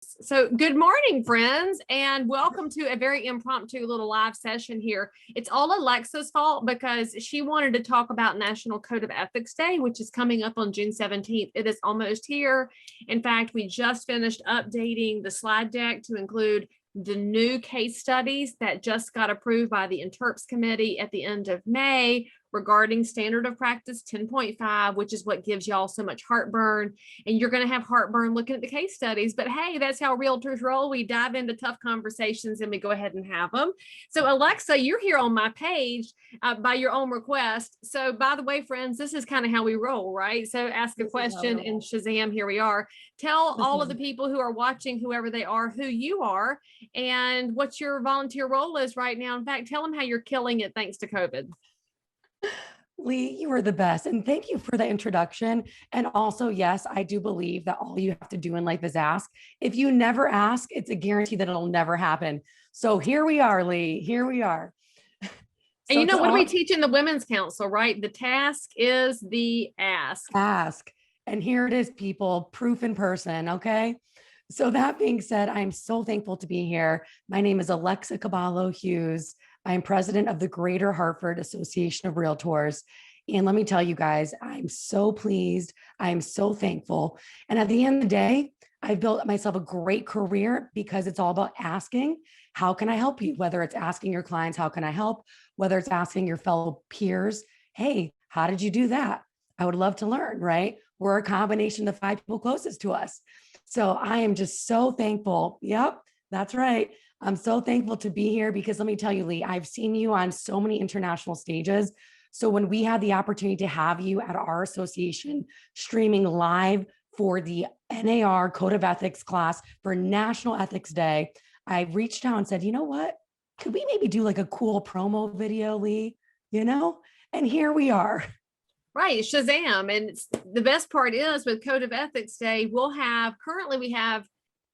So good morning, friends, and welcome to a very impromptu little live session here. It's all Alexa's fault because she wanted to talk about National Code of Ethics Day, which is coming up on June 17th. It is almost here. In fact, we just finished updating the slide deck to include the new case studies that just got approved by the Interps Committee at the end of May regarding standard of practice 10.5, which is what gives y'all so much heartburn. And you're going to have heartburn looking at the case studies, but hey, that's how realtors roll. We dive into tough conversations and we go ahead and have them. So Alexa, you're here on my page by your own request. So by the way, friends, this is kind of how we roll, right? So ask a question and Shazam, here we are. Tell all of the people who are watching, whoever they are, who you are and what your volunteer role is right now. In fact, tell them how you're killing it thanks to COVID. Leigh, you were the best. And thank you for the introduction. And also, yes, I do believe that all you have to do in life is ask. If you never ask, it's a guarantee that it'll never happen. So here we are, Leigh. Here we are. And you know, what do we teach in the Women's Council, right? The task is the ask. Ask. And here it is, people, proof in person. Okay. So that being said, I'm so thankful to be here. My name is Alexa Caballo Hughes. I'm president of the Greater Hartford Association of Realtors. And let me tell you guys, I'm so pleased. I'm so thankful. And at the end of the day, I've built myself a great career because it's all about asking, how can I help you? Whether it's asking your clients, how can I help? Whether it's asking your fellow peers, hey, how did you do that? I would love to learn, right? We're a combination of the 5 people closest to us. So I am just so thankful. Yep, that's right. I'm so thankful to be here because let me tell you, Leigh, I've seen you on so many international stages. So when we had the opportunity to have you at our association streaming live for the NAR Code of Ethics class for National Ethics Day, I reached out and said, you know what? Could we maybe do like a cool promo video, Leigh? You know? And here we are. Right, Shazam. And the best part is with Code of Ethics Day, currently we have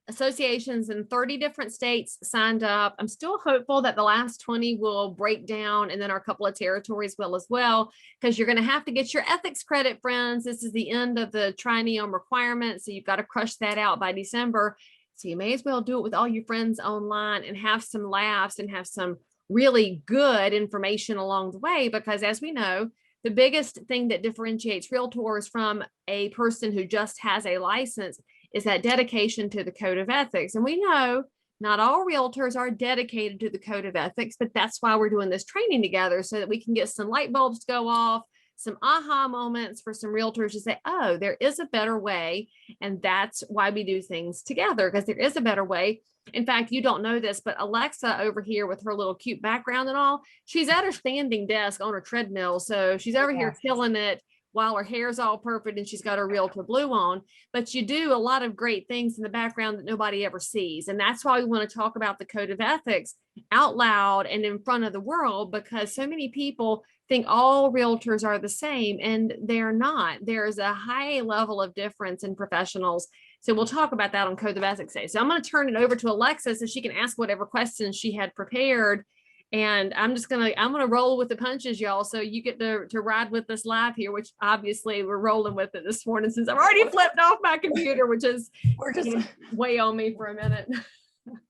associations in 30 different states signed up. I'm still hopeful that the last 20 will break down and then our couple of territories will as well, because you're going to have to get your ethics credit, friends. This is the end of the triennium requirement. So you've got to crush that out by December. So you may as well do it with all your friends online and have some laughs and have some really good information along the way, because as we know, the biggest thing that differentiates realtors from a person who just has a license is that dedication to the Code of Ethics. And we know not all realtors are dedicated to the Code of Ethics, but that's why we're doing this training together so that we can get some light bulbs to go off, some aha moments for some realtors to say, oh, there is a better way. And that's why we do things together, because there is a better way. In fact, you don't know this, but Alexa over here with her little cute background and all, she's at her standing desk on her treadmill. So she's over here killing it while her hair's all perfect and she's got her realtor blue on. But you do a lot of great things in the background that nobody ever sees. And that's why we want to talk about the Code of Ethics out loud and in front of the world, because so many people think all realtors are the same, and they're not. There's a high level of difference in professionals. So we'll talk about that on Code of Ethics Day. So I'm going to turn it over to Alexa so she can ask whatever questions she had prepared. And I'm going to roll with the punches, y'all. So you get to ride with us live here, which obviously we're rolling with it this morning since I've already flipped off my computer, which is way on me for a minute.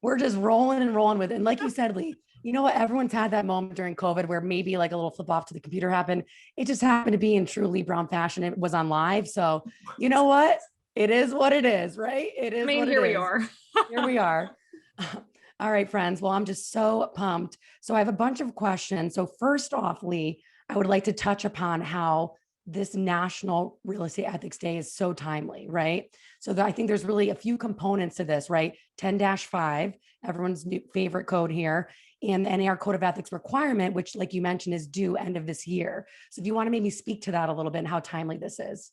We're just rolling and rolling with it. And like you said, Leigh, you know what? Everyone's had that moment during COVID where maybe like a little flip off to the computer happened. It just happened to be in true Leigh Brown fashion. It was on live. So you know what? It is what it is, right? It is. Here we are. Here we are. All right, friends. Well, I'm just so pumped. So I have a bunch of questions. So first off, Leigh, I would like to touch upon how this National Real Estate Ethics Day is so timely, right? So I think there's really a few components to this, right? 10-5, everyone's favorite code here, and the NAR Code of Ethics requirement, which like you mentioned is due end of this year. So if you want to maybe speak to that a little bit and how timely this is.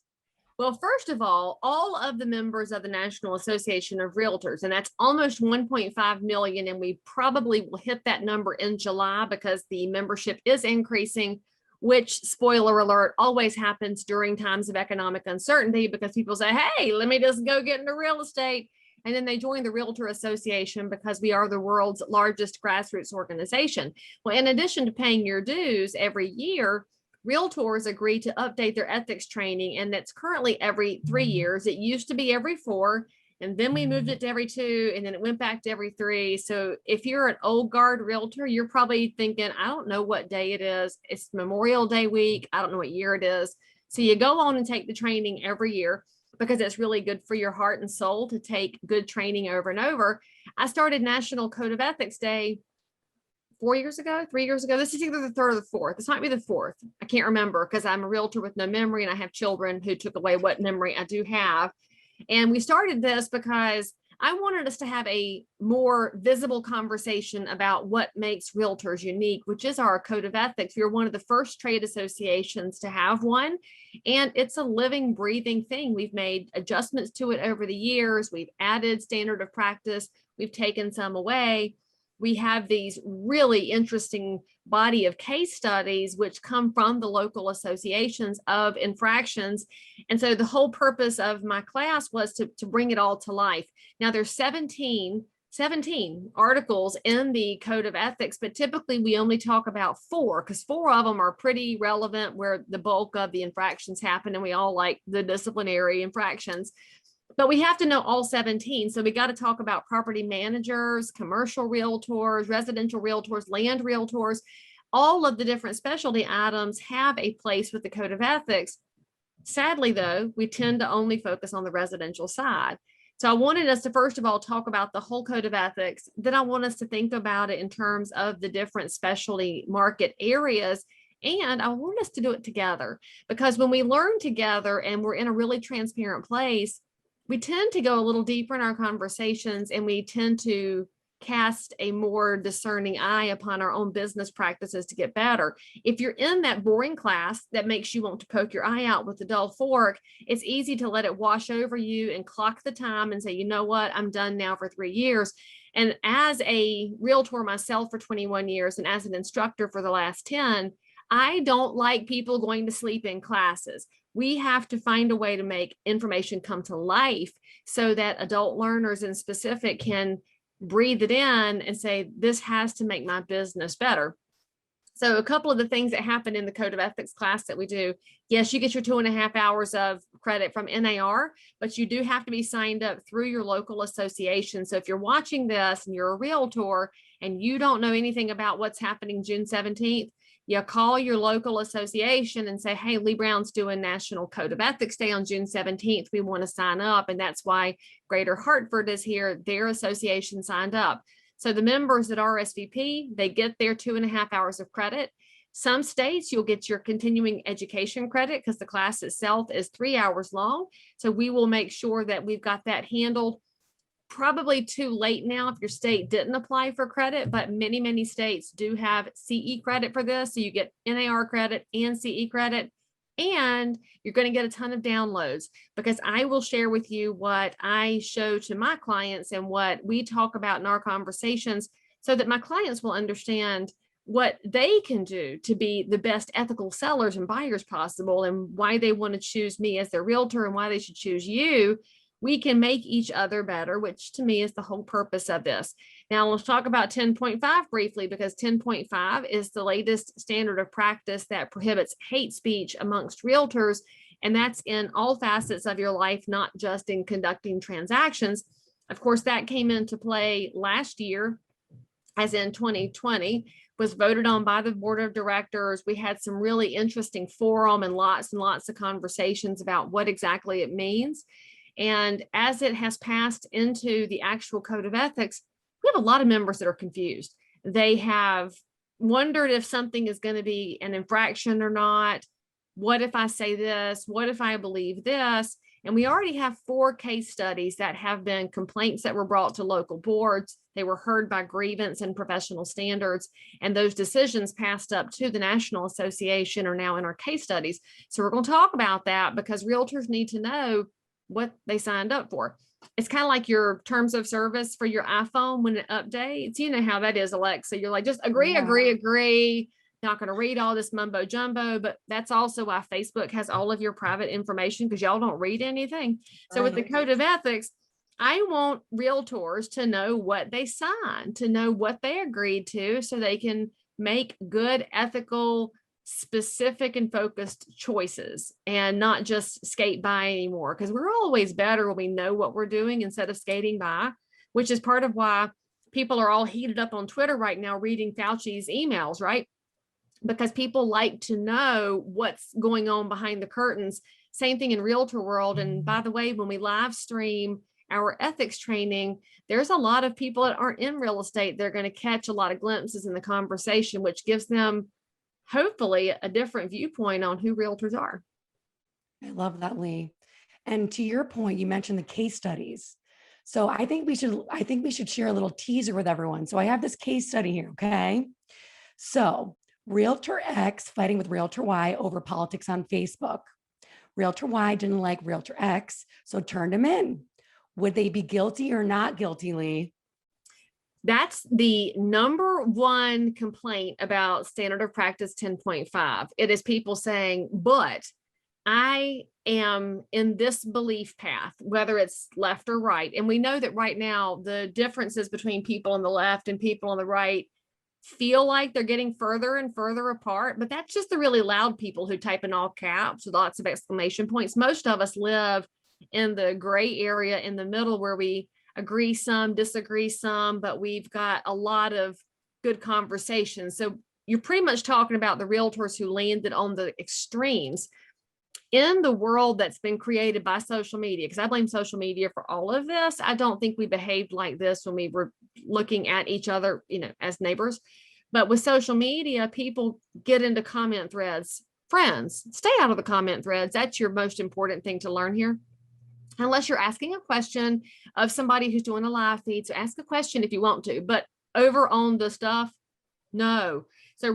Well, first of all of the members of the National Association of Realtors, and that's almost 1.5 million, and we probably will hit that number in July because the membership is increasing, which, spoiler alert, always happens during times of economic uncertainty because people say, hey, let me just go get into real estate. And then they join the Realtor Association because we are the world's largest grassroots organization. Well, in addition to paying your dues every year, realtors agree to update their ethics training, and that's currently every 3 years. It used to be every 4, and then we moved it to every 2, and then it went back to every 3. So if you're an old guard realtor, you're probably thinking, I don't know what day it is. It's Memorial Day week. I don't know what year it is. So you go on and take the training every year because it's really good for your heart and soul to take good training over and over. I started National Code of Ethics Day 4 years ago, 3 years ago. This is either the 3rd or the 4th. This might be the 4th. I can't remember because I'm a realtor with no memory and I have children who took away what memory I do have. And we started this because I wanted us to have a more visible conversation about what makes realtors unique, which is our code of ethics. We're one of the first trade associations to have one, and it's a living, breathing thing. We've made adjustments to it over the years. We've added standard of practice. We've taken some away. We have these really interesting body of case studies which come from the local associations of infractions. And so the whole purpose of my class was to bring it all to life. Now there's 17 articles in the Code of Ethics, but typically we only talk about 4 because 4 of them are pretty relevant where the bulk of the infractions happen, and we all like the disciplinary infractions. But we have to know all 17. So we got to talk about property managers, commercial realtors, residential realtors, land realtors. All of the different specialty items have a place with the Code of Ethics. Sadly, though, we tend to only focus on the residential side. So I wanted us to, first of all, talk about the whole Code of Ethics. Then I want us to think about it in terms of the different specialty market areas. And I want us to do it together, because when we learn together and we're in a really transparent place, we tend to go a little deeper in our conversations, and we tend to cast a more discerning eye upon our own business practices to get better. If you're in that boring class that makes you want to poke your eye out with a dull fork, it's easy to let it wash over you and clock the time and say, you know what, I'm done now for 3 years. And as a realtor myself for 21 years and as an instructor for the last 10, I don't like people going to sleep in classes. We have to find a way to make information come to life so that adult learners in specific can breathe it in and say, this has to make my business better. So a couple of the things that happen in the Code of Ethics class that we do, yes, you get your 2.5 hours of credit from NAR, but you do have to be signed up through your local association. So if you're watching this and you're a realtor and you don't know anything about what's happening June 17th, you call your local association and say, hey, Leigh Brown's doing National Code of Ethics Day on June 17th. We want to sign up. And that's why Greater Hartford is here. Their association signed up. So the members at RSVP, they get their 2.5 hours of credit. Some states you'll get your continuing education credit because the class itself is 3 hours long. So we will make sure that we've got that handled. Probably too late now if your state didn't apply for credit, but many states do have CE credit for this. So you get NAR credit and CE credit, and you're going to get a ton of downloads because I will share with you what I show to my clients and what we talk about in our conversations so that my clients will understand what they can do to be the best ethical sellers and buyers possible, and why they want to choose me as their realtor and why they should choose you. We can make each other better, which to me is the whole purpose of this. Now let's talk about 10.5 briefly, because 10.5 is the latest standard of practice that prohibits hate speech amongst realtors. And that's in all facets of your life, not just in conducting transactions. Of course, that came into play last year, as in 2020, was voted on by the board of directors. We had some really interesting forum and lots of conversations about what exactly it means. And as it has passed into the actual Code of Ethics, we have a lot of members that are confused. They have wondered if something is going to be an infraction or not. What if I say this? What if I believe this? And we already have 4 case studies that have been complaints that were brought to local boards. They were heard by grievance and professional standards, and those decisions passed up to the National Association are now in our case studies. So we're going to talk about that because realtors need to know what they signed up for. It's kind of like your terms of service for your iPhone when it updates. You know how that is, Alexa. You're like, just agree. Not going to read all this mumbo jumbo, but that's also why Facebook has all of your private information, because y'all don't read anything. So with the Code of Ethics, I want realtors to know what they signed, to know what they agreed to, so they can make good, ethical specific and focused choices and not just skate by anymore. Because we're always better when we know what we're doing instead of skating by, which is part of why people are all heated up on Twitter right now reading Fauci's emails, right? Because people like to know what's going on behind the curtains. Same thing in realtor world. And by the way, when we live stream our ethics training, there's a lot of people that aren't in real estate. They're going to catch a lot of glimpses in the conversation, which gives them hopefully a different viewpoint on who realtors are. I love that, Leigh. And to your point, you mentioned the case studies. So I think we should share a little teaser with everyone. So I have this case study here. Okay. So Realtor X fighting with Realtor Y over politics on Facebook. Realtor Y didn't like Realtor X, so turned him in. Would they be guilty or not guilty, Leigh? That's the number one complaint about standard of practice 10.5. It is people saying, but I am in this belief path, whether it's left or right. And we know that right now, the differences between people on the left and people on the right feel like they're getting further and further apart, but that's just the really loud people who type in all caps with lots of exclamation points. Most of us live in the gray area in the middle where we agree some, disagree some, but we've got a lot of good conversations. So you're pretty much talking about the realtors who landed on the extremes in the world that's been created by social media, because I blame social media for all of this. I don't think we behaved like this when we were looking at each other, as neighbors. But with social media, people get into comment threads. Friends, stay out of the comment threads. That's your most important thing to learn here. Unless you're asking a question of somebody who's doing a live feed. So ask a question if you want to, but over on the stuff, no. So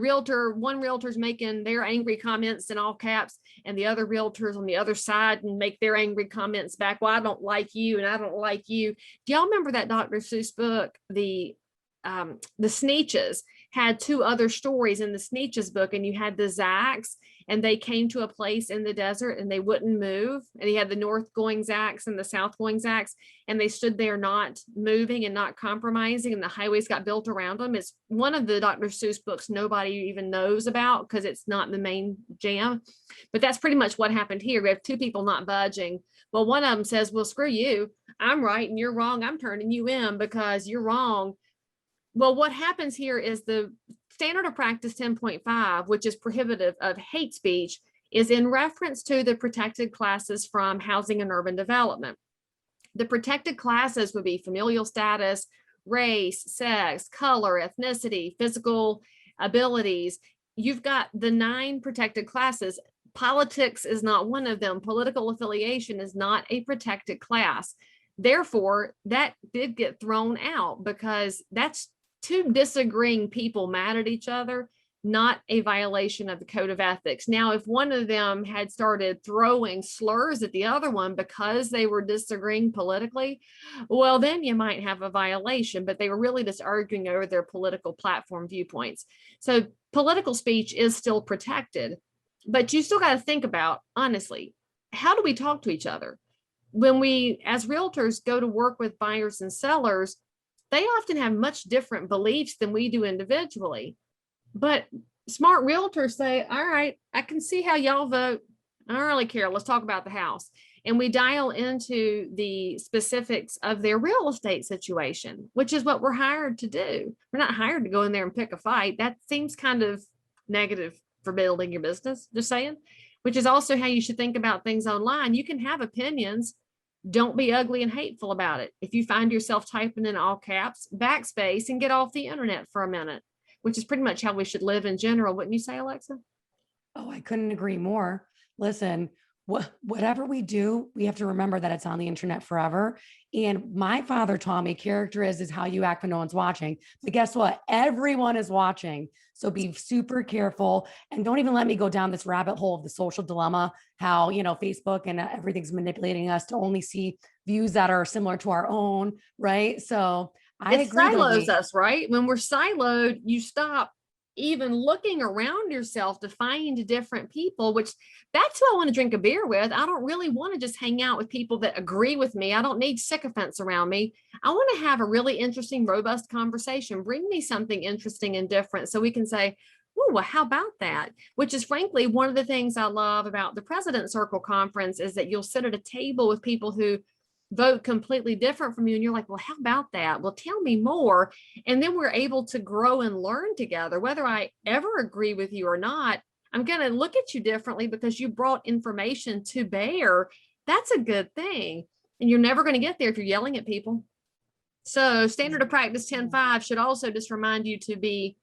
one realtor's making their angry comments in all caps, and the other realtors on the other side and make their angry comments back. Well, I don't like you and I don't like you. Do y'all remember that Dr. Seuss book, the Sneetches? Had two other stories in the Sneetches book, and you had the Zacks, and they came to a place in the desert and they wouldn't move. And he had the north going Zacks and the south going Zacks, and they stood there not moving and not compromising, and the highways got built around them. It's one of the Dr. Seuss books nobody even knows about because it's not the main jam. But that's pretty much what happened here. We have two people not budging. Well, one of them says, well, screw you. I'm right and you're wrong. I'm turning you in because you're wrong. Well, what happens here is the standard of practice 10.5, which is prohibitive of hate speech, is in reference to the protected classes from housing and urban development. The protected classes would be familial status, race, sex, color, ethnicity, physical abilities. You've got the 9 protected classes. Politics is not one of them. Political affiliation is not a protected class. Therefore, that did get thrown out because that's two disagreeing people mad at each other, not a violation of the code of ethics. Now, if one of them had started throwing slurs at the other one because they were disagreeing politically, well, then you might have a violation, but they were really just arguing over their political platform viewpoints. So political speech is still protected, but you still got to think about, honestly, how do we talk to each other? When we, as realtors, go to work with buyers and sellers, they often have much different beliefs than we do individually. But smart realtors say, all right, I can see how y'all vote. I don't really care. Let's talk about the house. And we dial into the specifics of their real estate situation, which is what we're hired to do. We're not hired to go in there and pick a fight. That seems kind of negative for building your business, just saying, which is also how you should think about things online. You can have opinions. Don't be ugly and hateful about it. If you find yourself typing in all caps, backspace and get off the internet for a minute, which is pretty much how we should live in general. Wouldn't you say, Alexa? Oh, I couldn't agree more. Listen, whatever we do, we have to remember that it's on the internet forever. And my father taught me character is how you act when no one's watching. But guess what? Everyone is watching. So be super careful and don't even let me go down this rabbit hole of the social dilemma, how, Facebook and everything's manipulating us to only see views that are similar to our own. Right. So it silos us, right? When we're siloed, you stop even looking around yourself to find different people, which that's who I want to drink a beer with. I don't really want to just hang out with people that agree with me. I don't need sycophants around me. I want to have a really interesting, robust conversation. Bring me something interesting and different so we can say, Oh, well, how about that? Which is frankly one of the things I love about the President's Circle Conference is that you'll sit at a table with people who vote completely different from you. And you're like, well, how about that? Well, tell me more. And then we're able to grow and learn together. Whether I ever agree with you or not, I'm going to look at you differently because you brought information to bear. That's a good thing. And you're never going to get there if you're yelling at people. So standard of practice 10.5 should also just remind you to be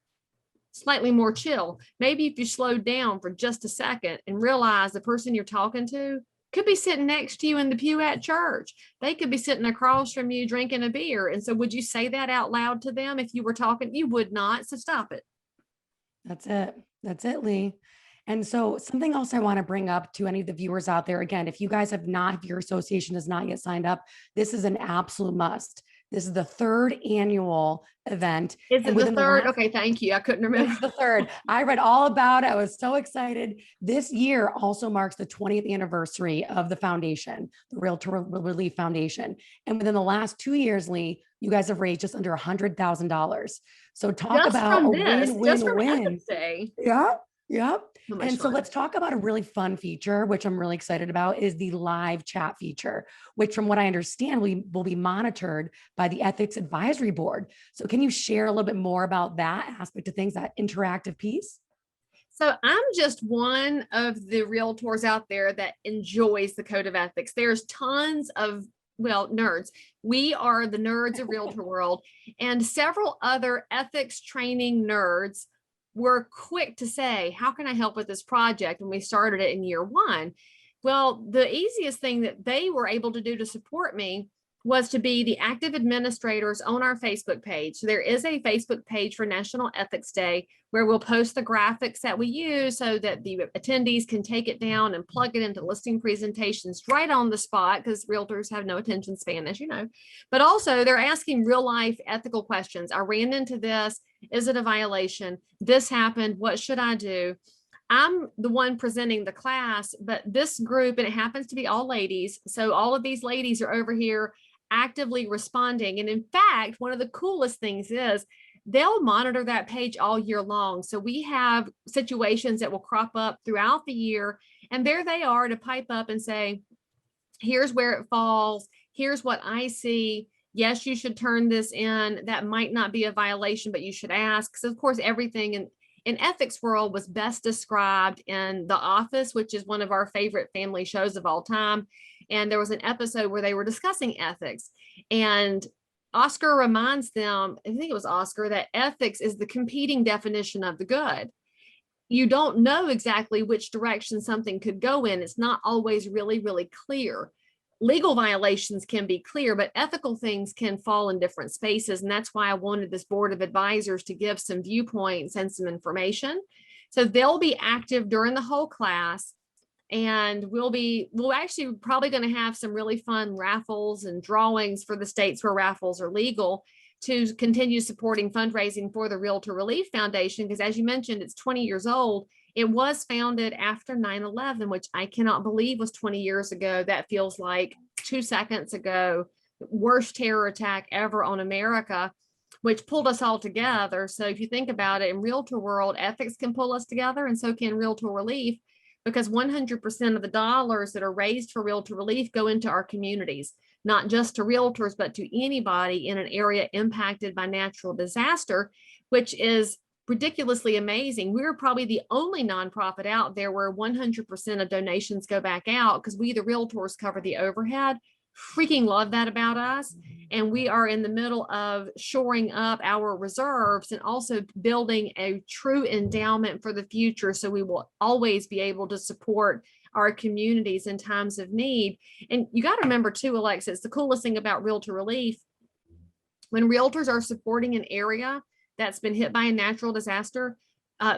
slightly more chill. Maybe if you slow down for just a second and realize the person you're talking to could be sitting next to you in the pew at church. They could be sitting across from you drinking a beer. And so would you say that out loud to them if you were talking? You would not. So stop it. That's it. That's it, Leigh. And so something else I want to bring up to any of the viewers out there, again, if you guys have not, if your association has not yet signed up, this is an absolute must. This is the third annual event. Is it the third? Okay, thank you. I couldn't remember. It's the third. I read all about it. I was so excited. This year also marks the 20th anniversary of the foundation, the Realtor Relief Foundation. And within the last 2 years, Leigh, you guys have raised just under $100,000. So talk Just about from a this, just from win-win. Ethics Day. Yeah. Yep. So much And so fun. let's talk about a really fun feature, which I'm really excited about, is the live chat feature, which from what I understand, we will be monitored by the Ethics Advisory Board. So can you share a little bit more about that aspect of things, that interactive piece? So I'm just one of the realtors out there that enjoys the code of ethics. There's tons of, well, nerds. We are the nerds of realtor world, and several other ethics training nerds were quick to say, how can I help with this project? When we started it in year one. Well, the easiest thing that they were able to do to support me was to be the active administrators on our Facebook page. So there is a Facebook page for National Ethics Day where we'll post the graphics that we use so that the attendees can take it down and plug it into listing presentations right on the spot, because realtors have no attention span, as you know. But also they're asking real life ethical questions. I ran into this. Is it a violation? This happened. What should I do? I'm the one presenting the class, but this group, and it happens to be all ladies. So all of these ladies are over here actively responding. And in fact, one of the coolest things is they'll monitor that page all year long. So we have situations that will crop up throughout the year, and there they are to pipe up and say, here's where it falls. Here's what I see. Yes, you should turn this in. That might not be a violation, but you should ask. So of course, everything in ethics world was best described in The Office, which is one of our favorite family shows of all time. And there was an episode where they were discussing ethics, and Oscar reminds them, I think it was Oscar, that ethics is the competing definition of the good. You don't know exactly which direction something could go in. It's not always really, really clear. Legal violations can be clear, but ethical things can fall in different spaces. And that's why I wanted this board of advisors to give some viewpoints and some information. So they'll be active during the whole class. And we'll actually probably going to have some really fun raffles and drawings for the states where raffles are legal to continue supporting fundraising for the Realtor Relief Foundation. Because as you mentioned, it's 20 years old. It was founded after 9/11, which I cannot believe was 20 years ago. That feels like 2 seconds ago. Worst terror attack ever on America, which pulled us all together. So if you think about it, in realtor world, ethics can pull us together, and so can Realtor Relief, because 100% of the dollars that are raised for Realtor Relief go into our communities, not just to realtors, but to anybody in an area impacted by natural disaster, which is ridiculously amazing. We're probably the only nonprofit out there where 100% of donations go back out, because we, the realtors, cover the overhead. Freaking love that about us. And we are in the middle of shoring up our reserves and also building a true endowment for the future, so we will always be able to support our communities in times of need. And you got to remember too, Alexa, it's the coolest thing about Realtor Relief. When realtors are supporting an area that's been hit by a natural disaster,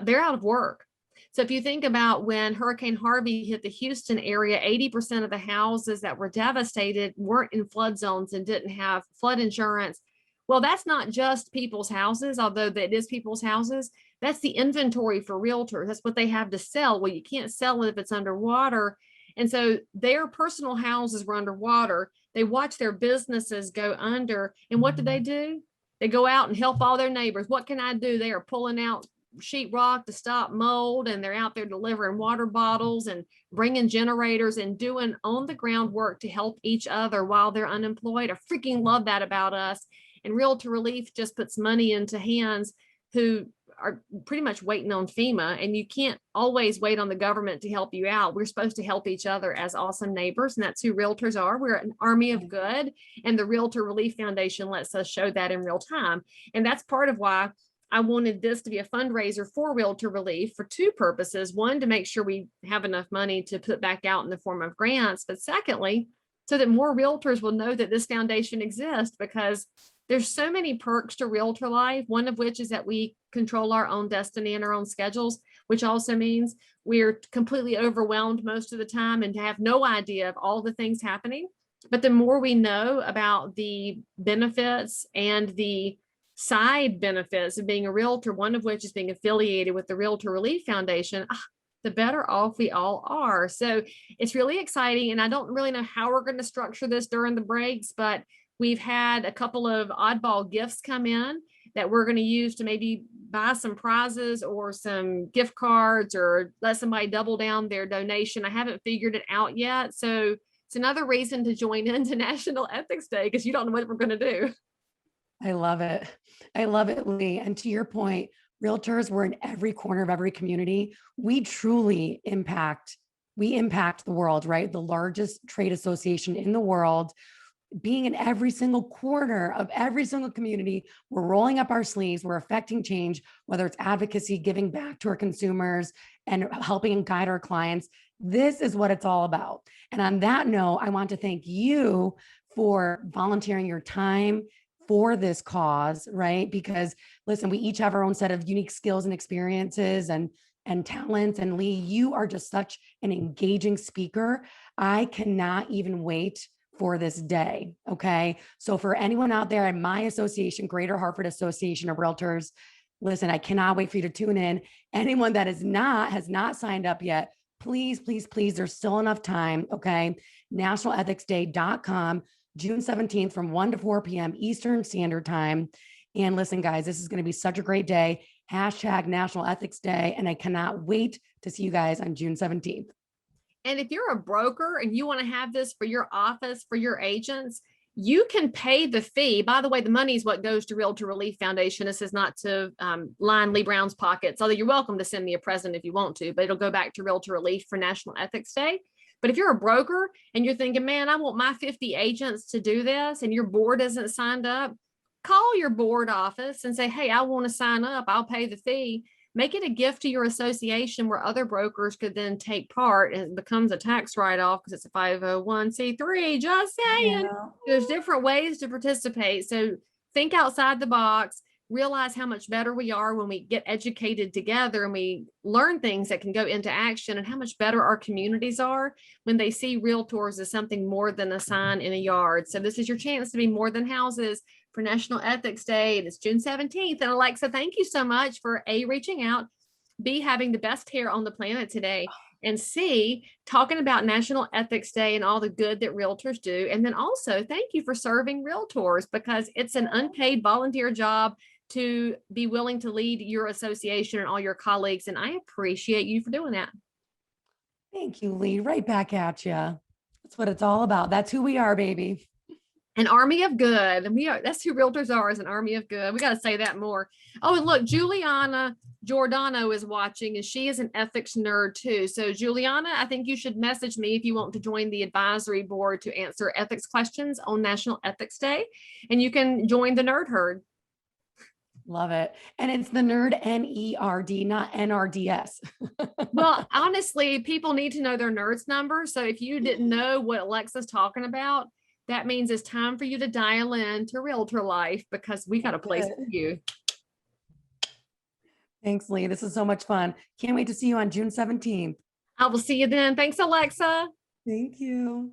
they're out of work. So if you think about when Hurricane Harvey hit the Houston area, 80% of the houses that were devastated weren't in flood zones and didn't have flood insurance. Well, that's not just people's houses, although that is people's houses. That's the inventory for realtors. That's what they have to sell. Well, you can't sell it if it's underwater. And so their personal houses were underwater. They watched their businesses go under. And what do? They go out and help all their neighbors. What can I do? They are pulling out sheetrock to stop mold, and they're out there delivering water bottles and bringing generators and doing on the ground work to help each other while they're unemployed. I freaking love that about us. And Realtor Relief just puts money into hands who are pretty much waiting on FEMA, and you can't always wait on the government to help you out. We're supposed to help each other as awesome neighbors, and that's who realtors are. We're an army of good, and the Realtor Relief Foundation lets us show that in real time. And that's part of why I wanted this to be a fundraiser for Realtor Relief for two purposes. One, to make sure we have enough money to put back out in the form of grants, but secondly, so that more realtors will know that this foundation exists, because there's so many perks to realtor life, one of which is that we control our own destiny and our own schedules, which also means we're completely overwhelmed most of the time and have no idea of all the things happening. But the more we know about the benefits and the side benefits of being a realtor, one of which is being affiliated with the Realtor Relief Foundation, the better off we all are. So it's really exciting. And I don't really know how we're going to structure this during the breaks, but we've had a couple of oddball gifts come in that we're going to use to maybe buy some prizes or some gift cards or let somebody double down their donation. I haven't figured it out yet. So it's another reason to join into National Ethics Day, because you don't know what we're going to do. I love it. I love it, Leigh. And to your point, realtors, we're in every corner of every community. We truly impact the world, right? The largest trade association in the world, being in every single corner of every single community. We're rolling up our sleeves. We're affecting change, whether it's advocacy, giving back to our consumers, and helping and guide our clients. This is what it's all about. And on that note, I want to thank you for volunteering your time for this cause, right? Because listen, we each have our own set of unique skills and experiences and talents. And Leigh, you are just such an engaging speaker. I cannot even wait for this day. Okay. So for anyone out there in my association, Greater Hartford Association of Realtors, listen, I cannot wait for you to tune in. Anyone that has not signed up yet, please, please, please, there's still enough time. Okay. nationalethicsday.com, June 17th from 1 to 4 p.m. Eastern Standard Time. And listen, guys, this is going to be such a great day. Hashtag National Ethics Day. And I cannot wait to see you guys on June 17th. And if you're a broker and you want to have this for your office, for your agents, you can pay the fee. By the way, the money is what goes to Realtor Relief Foundation. This is not to line Leigh Brown's pockets, although you're welcome to send me a present if you want to, but it'll go back to Realtor Relief for National Ethics Day. But if you're a broker and you're thinking, man, I want my 50 agents to do this, and your board isn't signed up, call your board office and say, hey, I want to sign up. I'll pay the fee. Make it a gift to your association where other brokers could then take part, and it becomes a tax write-off because it's a 501c3, just saying. Yeah. There's different ways to participate. So think outside the box, realize how much better we are when we get educated together and we learn things that can go into action, and how much better our communities are when they see realtors as something more than a sign in a yard. So this is your chance to be more than houses for National Ethics Day. It's June 17th. And Alexa, thank you so much for A, reaching out, B, having the best hair on the planet today, and C, talking about National Ethics Day and all the good that realtors do. And then also thank you for serving realtors, because it's an unpaid volunteer job to be willing to lead your association and all your colleagues. And I appreciate you for doing that. Thank you, Leigh. Right back at you. That's what it's all about. That's who we are, baby. An army of good. And that's who realtors are, is an army of good. We got to say that more. Oh, and look, Juliana Giordano is watching, and she is an ethics nerd too. So Juliana, I think you should message me if you want to join the advisory board to answer ethics questions on National Ethics Day, and you can join the nerd herd. Love it. And it's the nerd NERD, not NRDS. Well, honestly, people need to know their nerds number. So if you didn't know what Alexa's talking about, that means it's time for you to dial in to Realtor Life, because we got a place for you. Thanks, Leigh. This is so much fun. Can't wait to see you on June 17th. I will see you then. Thanks, Alexa. Thank you.